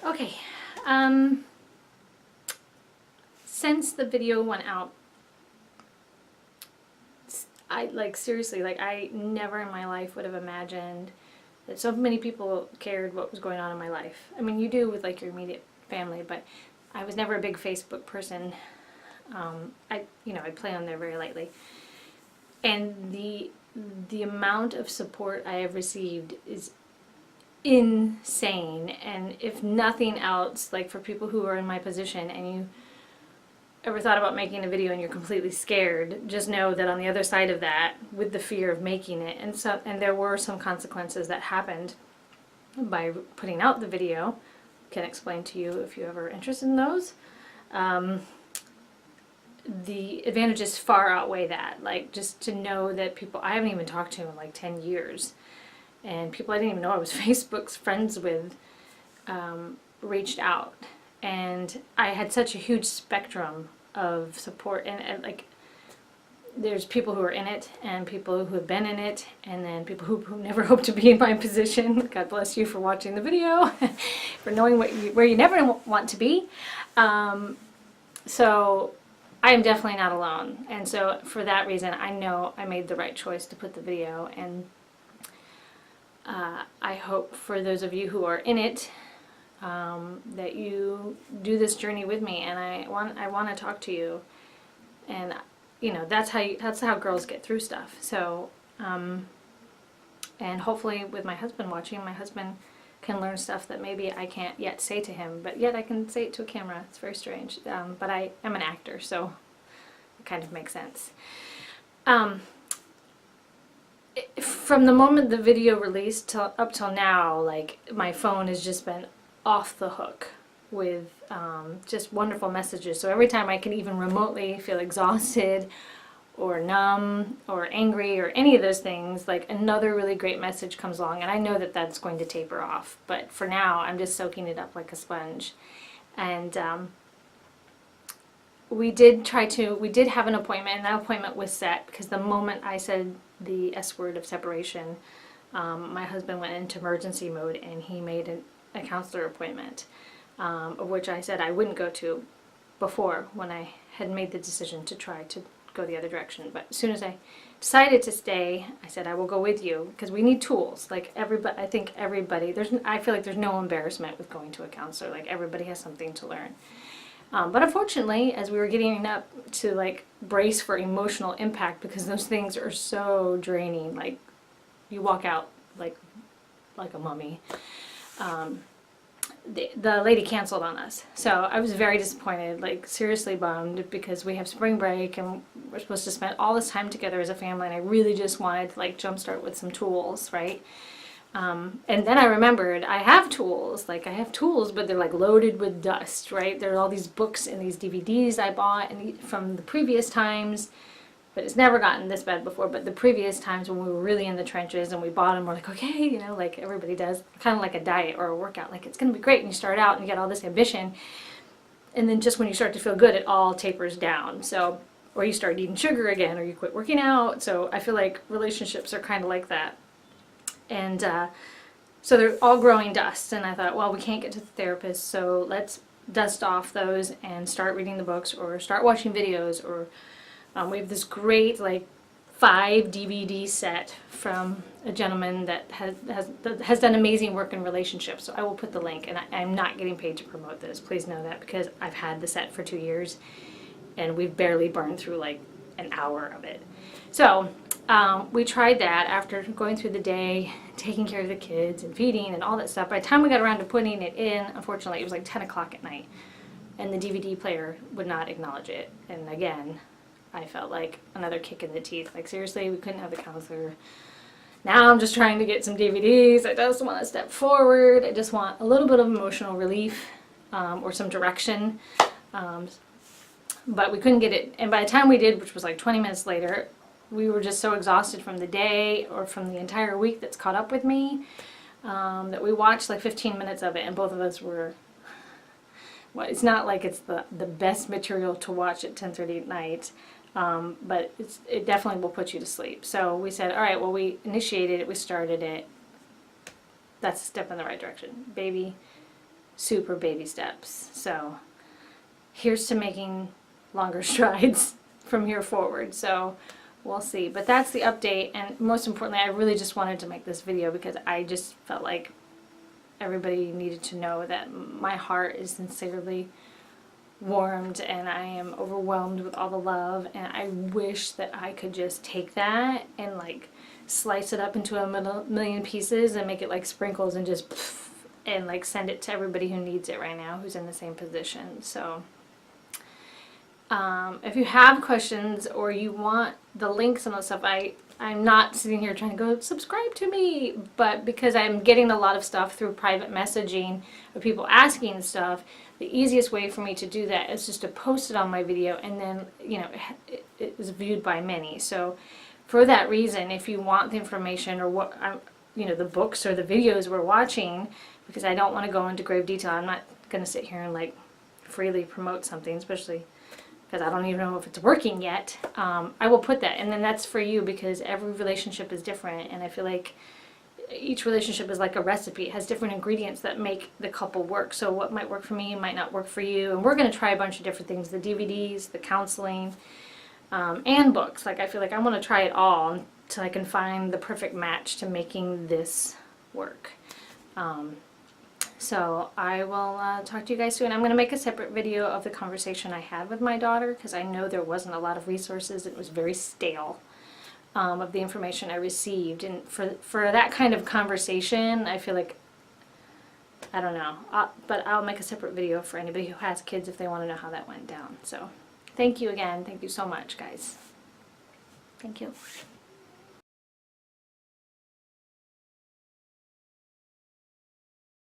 Okay, since the video went out, seriously, I never in my life would have imagined that so many people cared what was going on in my life. I mean, you do with your immediate family, but I was never a big Facebook person. I play on there very lightly. And the amount of support I have received is insane. And if nothing else, for people who are in my position and you ever thought about making a video and you're completely scared, just know that on the other side of that, with the fear of making it, and there were some consequences that happened by putting out the video. Can explain to you if you're ever interested in those. The advantages far outweigh that. Just to know that people I haven't even talked to in 10 years, and people I didn't even know I was Facebook's friends with, reached out. And I had such a huge spectrum of support, and there's people who are in it, and people who have been in it, and then people who never hope to be in my position. God bless you for watching the video, for knowing where you never want to be. So I am definitely not alone, and so for that reason, I know I made the right choice to put the video. And I hope for those of you who are in it, that you do this journey with me, and I want to talk to you, and that's how girls get through stuff. So and hopefully with my husband watching, my husband can learn stuff that maybe I can't yet say to him, but yet I can say it to a camera. It's very strange, but I am an actor, so it kind of makes sense. From the moment the video released up till now, my phone has just been off the hook with just wonderful messages. So every time I can even remotely feel exhausted or numb or angry or any of those things, another really great message comes along, and I know that that's going to taper off, but for now I'm just soaking it up like a sponge. And we did have an appointment, and that appointment was set because the moment I said the S word of separation, my husband went into emergency mode, and he made a counselor appointment, of which I said I wouldn't go to before, when I had made the decision to try to go the other direction. But as soon as I decided to stay, I said I will go with you, because we need tools. Everybody, I think everybody, I feel like there's no embarrassment with going to a counselor. Everybody has something to learn. But unfortunately, as we were getting up to brace for emotional impact, because those things are so draining, you walk out like a mummy. The lady canceled on us, so I was very disappointed, seriously bummed, because we have spring break and we're supposed to spend all this time together as a family, and I really just wanted to jumpstart with some tools, right? And then I remembered I have tools, but they're loaded with dust, right? There are all these books and these DVDs I bought from the previous times, but it's never gotten this bad before. But the previous times when we were really in the trenches and we bought them, we're okay, everybody does, kind of like a diet or a workout. It's going to be great, and you start out and you get all this ambition, and then just when you start to feel good, it all tapers down. So, or you start eating sugar again, or you quit working out. So I feel like relationships are kind of like that. And so they're all growing dust, and I thought, well, we can't get to the therapist, so let's dust off those and start reading the books or start watching videos. Or we have this great 5 DVD set from a gentleman that has done amazing work in relationships. So I will put the link, and I'm not getting paid to promote this, please know that, because I've had the set for 2 years and we've barely burned through an hour of it. So we tried that after going through the day, taking care of the kids and feeding and all that stuff. By the time we got around to putting it in, unfortunately, it was 10 o'clock at night, and the DVD player would not acknowledge it. And again, I felt like another kick in the teeth. Seriously, we couldn't have the counselor. Now I'm just trying to get some DVDs. I just want to step forward. I just want a little bit of emotional relief, or some direction. But we couldn't get it. And by the time we did, which was 20 minutes later, we were just so exhausted from the day, or from the entire week that's caught up with me, that we watched 15 minutes of it, and both of us were, well, it's not like it's the best material to watch at 10:30 at night, but it definitely will put you to sleep. So we said, all right, well, we initiated it, we started it. That's a step in the right direction. Baby, super baby steps. So here's to making longer strides from here forward. So we'll see. But that's the update, and most importantly, I really just wanted to make this video because I just felt like everybody needed to know that my heart is sincerely warmed and I am overwhelmed with all the love, and I wish that I could just take that and like slice it up into a million pieces and make it like sprinkles and just and like send it to everybody who needs it right now, who's in the same position. So if you have questions or you want the links and all that stuff, I'm not sitting here trying to go subscribe to me, but because I'm getting a lot of stuff through private messaging of people asking stuff, the easiest way for me to do that is just to post it on my video, and then, you know, it is viewed by many. So for that reason, if you want the information or what you know, the books or the videos we're watching, because I don't want to go into grave detail, I'm not going to sit here and like freely promote something, especially because I don't even know if it's working yet. I will put that, and then that's for you, because every relationship is different, and I feel like each relationship is like a recipe. It has different ingredients that make the couple work. So what might work for me might not work for you, and we're going to try a bunch of different things, the DVDs, the counseling, and books. Like, I feel like I want to try it all until I can find the perfect match to making this work. So I will talk to you guys soon. I'm going to make a separate video of the conversation I had with my daughter, because I know there wasn't a lot of resources. It was very stale of the information I received. And for that kind of conversation, I feel like, I don't know. But I'll make a separate video for anybody who has kids if they want to know how that went down. So thank you again. Thank you so much, guys. Thank you.